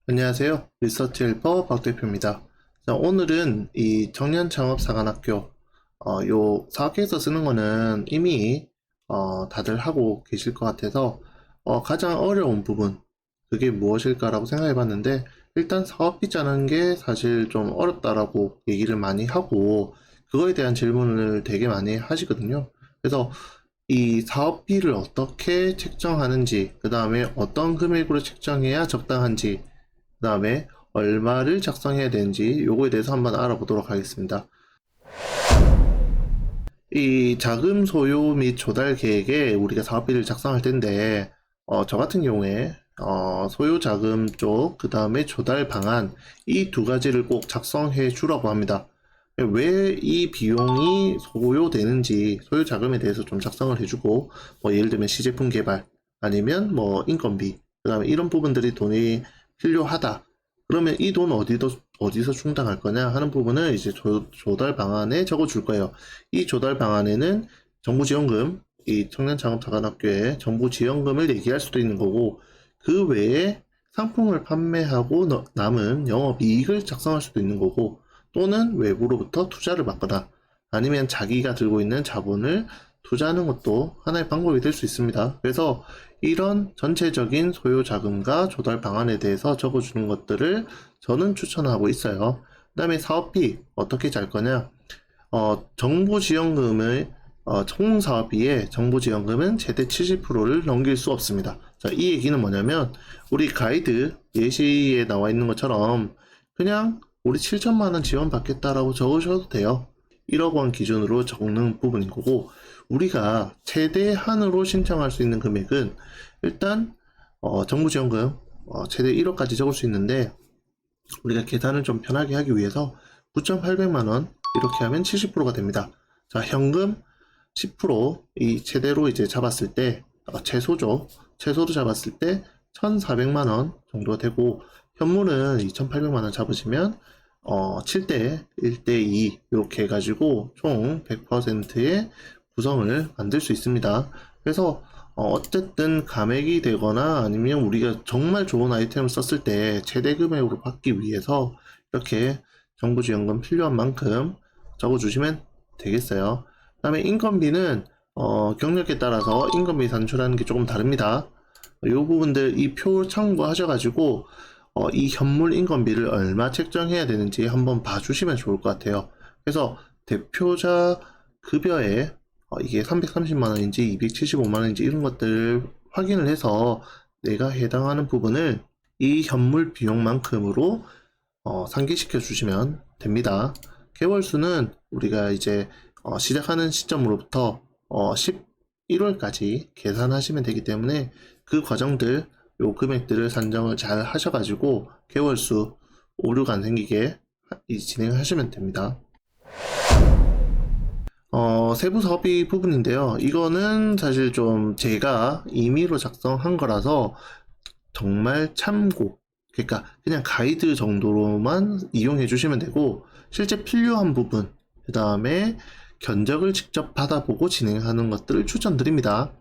안녕하세요. 리서치 헬퍼 박 대표입니다. 자, 오늘은 이 청년 창업 사관학교 요 사업계에서 쓰는 거는 이미 다들 하고 계실 것 같아서 가장 어려운 부분 그게 무엇일까라고 생각해 봤는데, 일단 사업비 짜는 게 사실 좀 어렵다라고 얘기를 많이 하고 그거에 대한 질문을 되게 많이 하시거든요. 그래서 이 사업비를 어떻게 책정하는지, 그 다음에 어떤 금액으로 책정해야 적당한지, 그 다음에 얼마를 작성해야 되는지 요거에 대해서 한번 알아보도록 하겠습니다. 이 자금 소요 및 조달 계획에 우리가 사업비를 작성할 텐데, 저 같은 경우에 소요 자금 쪽, 그 다음에 조달 방안, 이 두 가지를 꼭 작성해 주라고 합니다. 왜 이 비용이 소요되는지, 소요 자금에 대해서 좀 작성을 해주고, 뭐 예를 들면 시제품 개발, 아니면 뭐 인건비, 그 다음에 이런 부분들이 돈이 필요하다. 그러면 이 돈 어디서 충당할 거냐 하는 부분을 이제 조달 방안에 적어 줄 거예요. 이 조달 방안에는 정부 지원금, 이 청년창업자관학교에 정부 지원금을 얘기할 수도 있는 거고, 그 외에 상품을 판매하고 남은 영업이익을 작성할 수도 있는 거고, 또는 외부로부터 투자를 받거나 아니면 자기가 들고 있는 자본을 투자하는 것도 하나의 방법이 될 수 있습니다. 그래서 이런 전체적인 소요 자금과 조달 방안에 대해서 적어주는 것들을 저는 추천하고 있어요. 그 다음에 사업비 어떻게 잘 거냐? 정부 지원금을 총 사업비에 정부 지원금은 최대 70%를 넘길 수 없습니다. 자, 이 얘기는 뭐냐면 우리 가이드 예시에 나와 있는 것처럼 그냥 우리 7천만 원 지원 받겠다라고 적으셔도 돼요. 1억 원 기준으로 적는 부분인 거고, 우리가 최대한으로 신청할 수 있는 금액은 일단 정부 지원금 최대 1억까지 적을 수 있는데, 우리가 계산을 좀 편하게 하기 위해서 9,800만 원 이렇게 하면 70%가 됩니다. 자, 현금 10%이 최대로 이제 잡았을 때 최소죠. 최소로 잡았을 때 1,400만 원 정도 되고, 현물은 2,800만 원 잡으시면 7대 1대 2 이렇게 해가지고 총 100%의 구성을 만들 수 있습니다. 그래서 어쨌든 감액이 되거나 아니면 우리가 정말 좋은 아이템을 썼을 때 최대 금액으로 받기 위해서 이렇게 정부 지원금 필요한 만큼 적어주시면 되겠어요. 그 다음에 인건비는 경력에 따라서 인건비 산출하는 게 조금 다릅니다. 이 부분들 이 표 참고하셔가지고 이 현물 인건비를 얼마 책정해야 되는지 한번 봐주시면 좋을 것 같아요. 그래서 대표자 급여에 이게 330만 원인지 275만 원인지 이런 것들을 확인을 해서 내가 해당하는 부분을 이 현물 비용만큼으로 상기시켜 주시면 됩니다. 개월수는 우리가 이제 시작하는 시점으로부터 11월까지 계산하시면 되기 때문에 그 과정들, 요 금액들을 산정을 잘 하셔가지고 개월수 오류가 안 생기게 진행하시면 됩니다. 세부 사업비 부분인데요. 이거는 사실 좀 제가 임의로 작성한 거라서 정말 참고, 그러니까 그냥 가이드 정도로만 이용해 주시면 되고, 실제 필요한 부분, 그 다음에 견적을 직접 받아보고 진행하는 것들을 추천드립니다.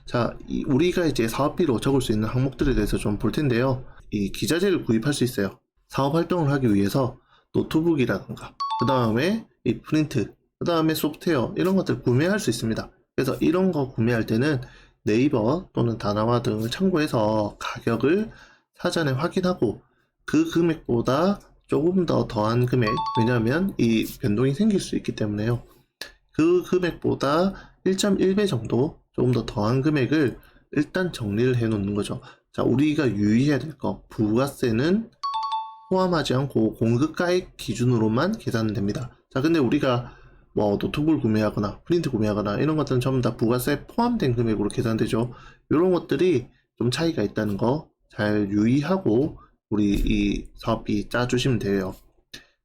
자, 우리가 이제 사업비로 적을 수 있는 항목들에 대해서 좀 볼 텐데요. 이 기자재를 구입할 수 있어요. 사업 활동을 하기 위해서 노트북이라든가, 그 다음에 이 프린트, 그 다음에 소프트웨어, 이런 것들 구매할 수 있습니다. 그래서 이런 거 구매할 때는 네이버 또는 다나와 등을 참고해서 가격을 사전에 확인하고 그 금액보다 조금 더 더한 금액, 왜냐하면 이 변동이 생길 수 있기 때문에요. 그 금액보다 1.1배 정도 조금 더 더한 금액을 일단 정리를 해 놓는 거죠. 자, 우리가 유의해야 될 거, 부가세는 포함하지 않고 공급가액 기준으로만 계산됩니다. 자, 근데 우리가 뭐 노트북을 구매하거나 프린트 구매하거나 이런 것들은 전부 다 부가세 포함된 금액으로 계산되죠. 이런 것들이 좀 차이가 있다는 거 잘 유의하고 우리 이 사업비 짜주시면 돼요.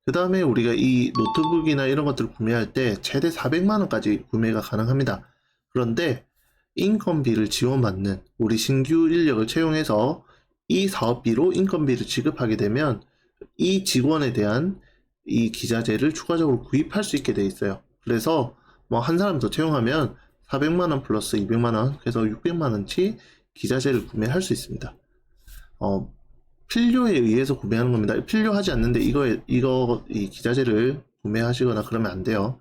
그 다음에 우리가 이 노트북이나 이런 것들을 구매할 때 최대 400만 원까지 구매가 가능합니다. 그런데 인건비를 지원받는 우리 신규 인력을 채용해서 이 사업비로 인건비를 지급하게 되면 이 직원에 대한 이 기자재를 추가적으로 구입할 수 있게 돼 있어요. 그래서 뭐 한 사람 더 채용하면 400만 원 플러스 200만 원, 그래서 600만 원치 기자재를 구매할 수 있습니다. 필요에 의해서 구매하는 겁니다. 필요하지 않는데 이 기자재를 구매하시거나 그러면 안 돼요.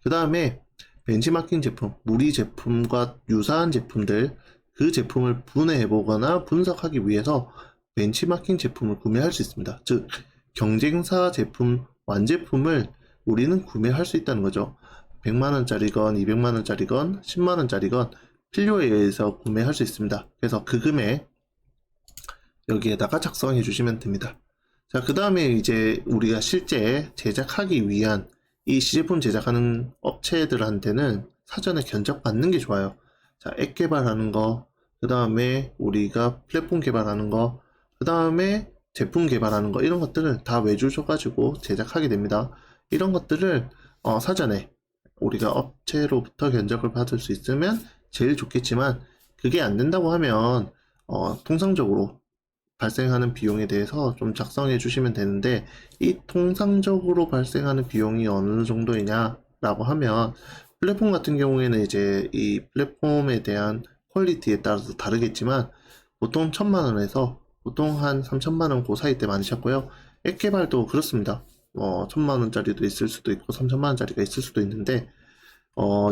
그 다음에 벤치마킹 제품, 우리 제품과 유사한 제품들, 그 제품을 분해해보거나 분석하기 위해서 벤치마킹 제품을 구매할 수 있습니다. 즉, 경쟁사 제품, 완제품을 우리는 구매할 수 있다는 거죠. 100만원짜리건, 200만원짜리건, 10만원짜리건 필요에 의해서 구매할 수 있습니다. 그래서 그 금액 여기에다가 작성해 주시면 됩니다. 자, 그 다음에 이제 우리가 실제 제작하기 위한 이 시제품 제작하는 업체들한테는 사전에 견적받는 게 좋아요. 자, 앱 개발하는 거, 그 다음에 우리가 플랫폼 개발하는 거, 그 다음에 제품 개발하는 거, 이런 것들을 다 외주 줘가지고 제작하게 됩니다. 이런 것들을 사전에 우리가 업체로부터 견적을 받을 수 있으면 제일 좋겠지만, 그게 안 된다고 하면 통상적으로 발생하는 비용에 대해서 좀 작성해 주시면 되는데, 이 통상적으로 발생하는 비용이 어느 정도이냐라고 하면, 플랫폼 같은 경우에는 이제 이 플랫폼에 대한 퀄리티에 따라서 다르겠지만, 보통 1000만원에서 보통 한 3000만원 그 사이 때 많으셨고요. 앱 개발도 그렇습니다. 1000만원짜리도 있을 수도 있고 3000만원짜리가 있을 수도 있는데,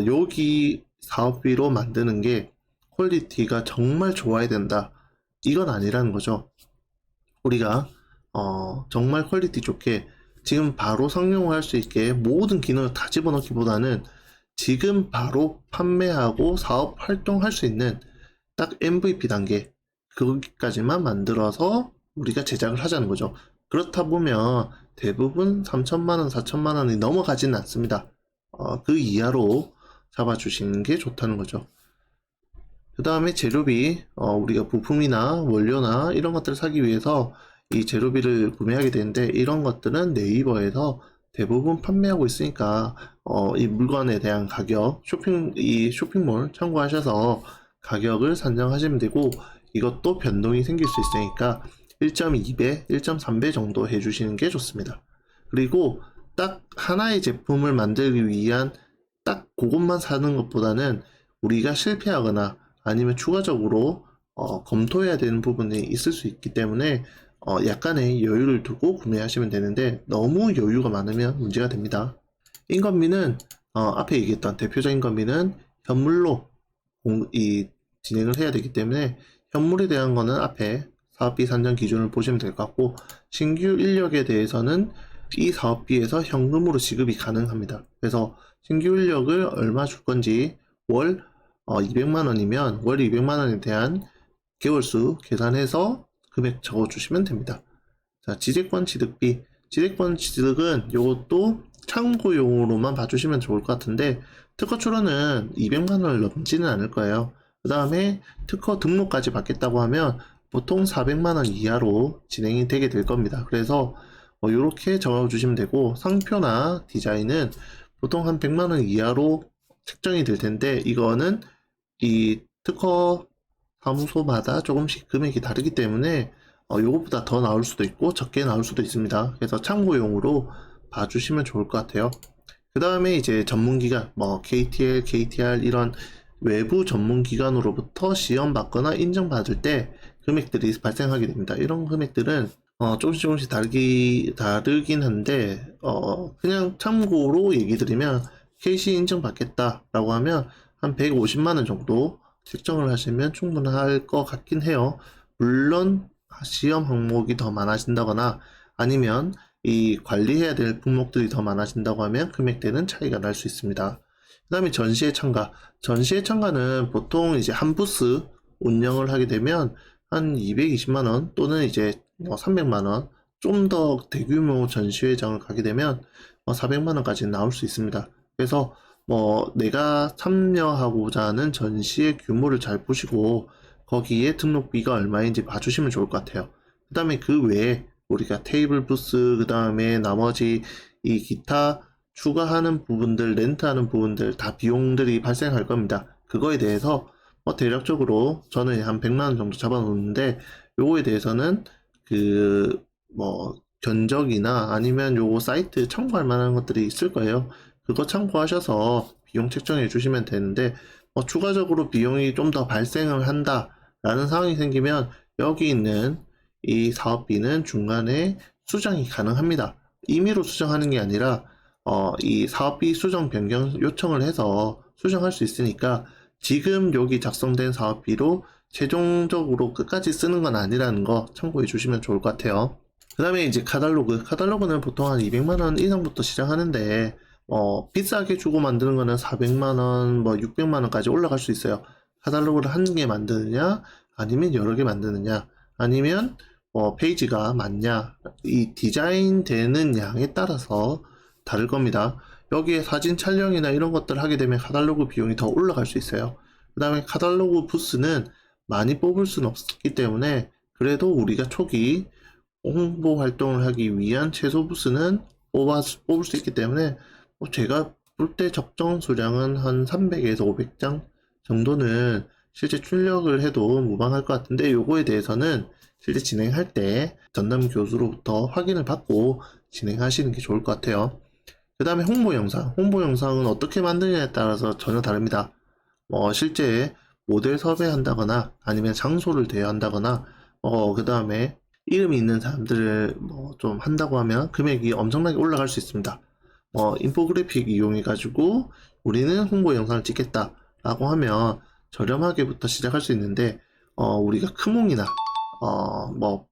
여기 사업비로 만드는 게 퀄리티가 정말 좋아야 된다, 이건 아니라는 거죠. 우리가 정말 퀄리티 좋게 지금 바로 상용화할 수 있게 모든 기능을 다 집어넣기보다는 지금 바로 판매하고 사업 활동할 수 있는 딱 MVP 단계, 거기까지만 만들어서 우리가 제작을 하자는 거죠. 그렇다 보면 대부분 3천만원, 4천만원이 넘어가지는 않습니다. 그 이하로 잡아주시는 게 좋다는 거죠. 그 다음에 재료비, 우리가 부품이나 원료나 이런 것들을 사기 위해서 이 재료비를 구매하게 되는데, 이런 것들은 네이버에서 대부분 판매하고 있으니까 이 물건에 대한 가격, 이 쇼핑몰 참고하셔서 가격을 산정하시면 되고, 이것도 변동이 생길 수 있으니까 1.2배, 1.3배 정도 해주시는 게 좋습니다. 그리고 딱 하나의 제품을 만들기 위한 딱 그것만 사는 것보다는 우리가 실패하거나 아니면 추가적으로 검토해야 되는 부분이 있을 수 있기 때문에 약간의 여유를 두고 구매하시면 되는데, 너무 여유가 많으면 문제가 됩니다. 인건비는 앞에 얘기했던 대표적인 건비는 현물로 진행을 해야 되기 때문에, 현물에 대한 거는 앞에 사업비 산정 기준을 보시면 될 것 같고, 신규 인력에 대해서는 이 사업비에서 현금으로 지급이 가능합니다. 그래서 신규 인력을 얼마 줄 건지, 월 200만원이면 월 200만원에 대한 개월수 계산해서 금액 적어주시면 됩니다. 자, 지재권 취득비. 지재권 취득은 이것도 참고용으로만 봐주시면 좋을 것 같은데, 특허 출원은 200만원을 넘지는 않을 거예요. 그 다음에 특허 등록까지 받겠다고 하면 보통 400만원 이하로 진행이 되게 될 겁니다. 그래서 이렇게 적어주시면 되고, 상표나 디자인은 보통 한 100만원 이하로 책정이 될 텐데, 이거는 이 특허 사무소마다 조금씩 금액이 다르기 때문에 요것보다 더 나올 수도 있고 적게 나올 수도 있습니다. 그래서 참고용으로 봐주시면 좋을 것 같아요. 그 다음에 이제 전문기관, KTL, KTR 이런 외부 전문기관으로부터 시험 받거나 인정받을 때 금액들이 발생하게 됩니다. 이런 금액들은 조금씩 다르긴 한데, 그냥 참고로 얘기 드리면, KC 인증 받겠다라고 하면 한 150만원 정도 책정을 하시면 충분할 것 같긴 해요. 물론 시험 항목이 더 많아진다거나 아니면 이 관리해야 될 품목들이 더 많아진다고 하면 금액대는 차이가 날 수 있습니다. 그 다음에 전시회 참가. 전시회 참가는 보통 이제 한 부스 운영을 하게 되면 한 220만원 또는 이제 300만원, 좀 더 대규모 전시회장을 가게 되면 400만원까지 나올 수 있습니다. 그래서 내가 참여하고자 하는 전시의 규모를 잘 보시고 거기에 등록비가 얼마인지 봐주시면 좋을 것 같아요. 그 다음에 그 외에 우리가 테이블 부스, 그 다음에 나머지 이 기타 추가하는 부분들, 렌트하는 부분들 다 비용들이 발생할 겁니다. 그거에 대해서 대략적으로 저는 한 100만원 정도 잡아 놓는데, 요거에 대해서는 견적이나 아니면 요거 사이트 참고할 만한 것들이 있을 거예요. 그거 참고하셔서 비용 책정해 주시면 되는데, 추가적으로 비용이 좀 더 발생을 한다 라는 상황이 생기면 여기 있는 이 사업비는 중간에 수정이 가능합니다. 임의로 수정하는 게 아니라 이 사업비 수정 변경 요청을 해서 수정할 수 있으니까 지금 여기 작성된 사업비로 최종적으로 끝까지 쓰는 건 아니라는 거 참고해 주시면 좋을 것 같아요. 그 다음에 이제 카탈로그는 보통 한 200만원 이상부터 시작하는데 비싸게 주고 만드는 거는 400만원, 600만원까지 올라갈 수 있어요. 카탈로그를 한 개 만드느냐, 아니면 여러 개 만드느냐, 아니면 페이지가 많냐, 이 디자인 되는 양에 따라서 다를 겁니다. 여기에 사진 촬영이나 이런 것들 하게 되면 카탈로그 비용이 더 올라갈 수 있어요. 그 다음에 카탈로그 부스는 많이 뽑을 수는 없기 때문에 그래도 우리가 초기 홍보 활동을 하기 위한 최소 부스는 뽑을 수 있기 때문에 제가 볼 때 적정 수량은 한 300에서 500장 정도는 실제 출력을 해도 무방할 것 같은데 요거에 대해서는 실제 진행할 때 전담 교수로부터 확인을 받고 진행하시는 게 좋을 것 같아요. 그 다음에 홍보 영상은 어떻게 만드냐에 따라서 전혀 다릅니다. 실제 모델 섭외한다거나 아니면 장소를 대여한다거나 그 다음에 이름이 있는 사람들을 좀 한다고 하면 금액이 엄청나게 올라갈 수 있습니다. 인포그래픽 이용해 가지고 우리는 홍보 영상을 찍겠다 라고 하면 저렴하게부터 시작할 수 있는데 우리가 크몽이나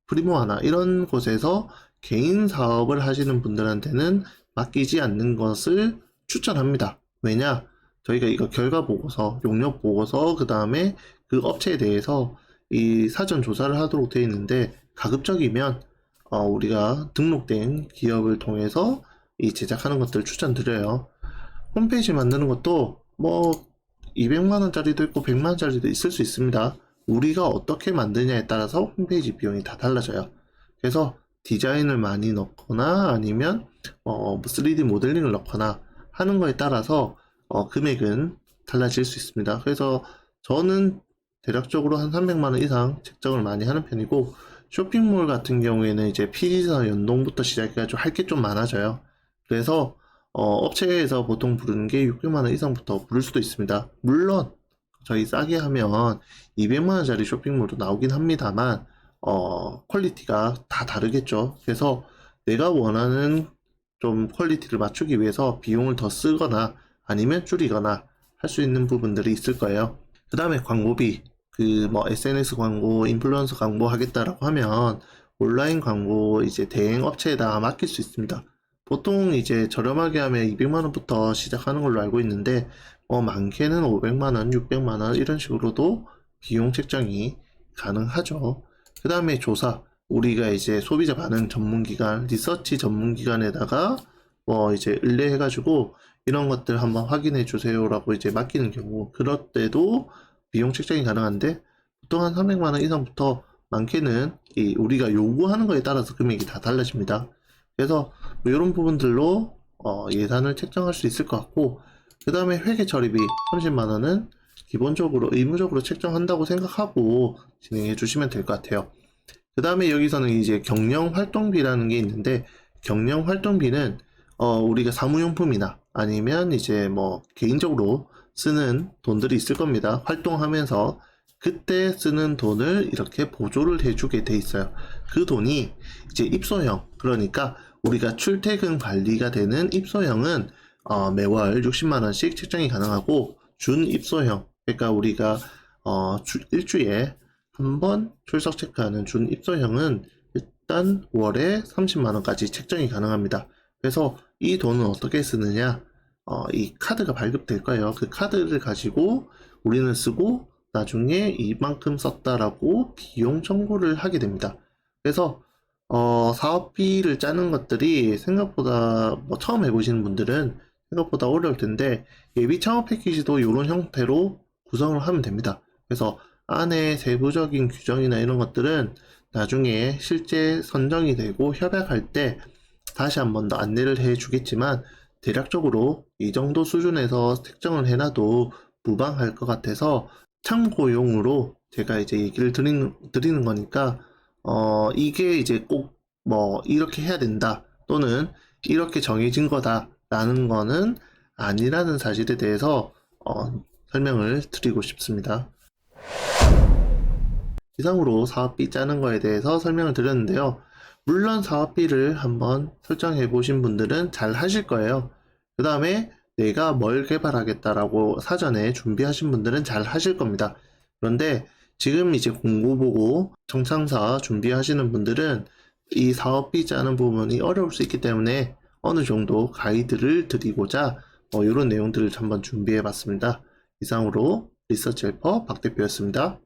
프리모아나 이런 곳에서 개인 사업을 하시는 분들한테는 맡기지 않는 것을 추천합니다. 왜냐? 저희가 이거 결과 보고서, 용역 보고서, 그 다음에 그 업체에 대해서 이 사전 조사를 하도록 되어 있는데 가급적이면 우리가 등록된 기업을 통해서 이 제작하는 것들을 추천드려요. 홈페이지 만드는 것도 200만원짜리도 있고 100만원짜리도 있을 수 있습니다. 우리가 어떻게 만드냐에 따라서 홈페이지 비용이 다 달라져요. 그래서 디자인을 많이 넣거나 아니면 3D 모델링을 넣거나 하는 거에 따라서 금액은 달라질 수 있습니다. 그래서 저는 대략적으로 한 300만원 이상 책정을 많이 하는 편이고, 쇼핑몰 같은 경우에는 이제 피지사 연동부터 시작해가지고 할 게 좀 많아져요. 그래서 업체에서 보통 부르는 게 600만원 이상부터 부를 수도 있습니다. 물론 저희 싸게 하면 200만원짜리 쇼핑몰도 나오긴 합니다만 퀄리티가 다 다르겠죠. 그래서 내가 원하는 좀 퀄리티를 맞추기 위해서 비용을 더 쓰거나 아니면 줄이거나 할 수 있는 부분들이 있을 거예요. 그 다음에 광고비, SNS 광고, 인플루언서 광고 하겠다라고 하면 온라인 광고 이제 대행 업체에다가 맡길 수 있습니다. 보통 이제 저렴하게 하면 200만원부터 시작하는 걸로 알고 있는데 많게는 500만원, 600만원 이런 식으로도 비용 책정이 가능하죠. 그 다음에 조사, 우리가 이제 소비자 반응 전문기관, 리서치 전문기관에다가 이제 의뢰해가지고 이런 것들 한번 확인해 주세요라고 이제 맡기는 경우, 그럴 때도 비용 책정이 가능한데 보통 한 300만원 이상부터 많게는 우리가 요구하는 거에 따라서 금액이 다 달라집니다. 그래서 이런 부분들로 예산을 책정할 수 있을 것 같고, 그 다음에 회계 처리비 30만원은 기본적으로 의무적으로 책정한다고 생각하고 진행해 주시면 될 것 같아요. 그 다음에 여기서는 이제 경영 활동비라는 게 있는데, 경영 활동비는 우리가 사무용품이나 아니면 이제 개인적으로 쓰는 돈들이 있을 겁니다. 활동하면서 그때 쓰는 돈을 이렇게 보조를 해주게 돼 있어요. 그 돈이 이제 입소형, 그러니까 우리가 출퇴근 관리가 되는 입소형은 매월 60만원씩 책정이 가능하고, 준입소형, 그러니까 우리가 일주일에 한 번 출석 체크하는 준입소형은 일단 월에 30만원까지 책정이 가능합니다. 그래서 이 돈은 어떻게 쓰느냐, 이 카드가 발급될 거예요. 그 카드를 가지고 우리는 쓰고 나중에 이만큼 썼다라고 비용 청구를 하게 됩니다. 그래서 사업비를 짜는 것들이 생각보다 처음 해보시는 분들은 생각보다 어려울 텐데, 예비 창업 패키지도 이런 형태로 구성을 하면 됩니다. 그래서 안에 세부적인 규정이나 이런 것들은 나중에 실제 선정이 되고 협약할 때 다시 한 번 더 안내를 해 주겠지만, 대략적으로 이 정도 수준에서 책정을 해놔도 무방할 것 같아서 참고용으로 제가 이제 얘기를 드리는 거니까, 이게 이제 꼭 이렇게 해야 된다 또는 이렇게 정해진 거다 라는 거는 아니라는 사실에 대해서 설명을 드리고 싶습니다. 이상으로 사업비 짜는 거에 대해서 설명을 드렸는데요. 물론 사업비를 한번 설정해 보신 분들은 잘 하실 거예요. 그 다음에 내가 뭘 개발하겠다라고 사전에 준비하신 분들은 잘 하실 겁니다. 그런데 지금 이제 공고 보고 정창사 준비하시는 분들은 이 사업비 짜는 부분이 어려울 수 있기 때문에 어느 정도 가이드를 드리고자 이런 내용들을 한번 준비해 봤습니다. 이상으로 리서치 헬퍼 박 대표였습니다.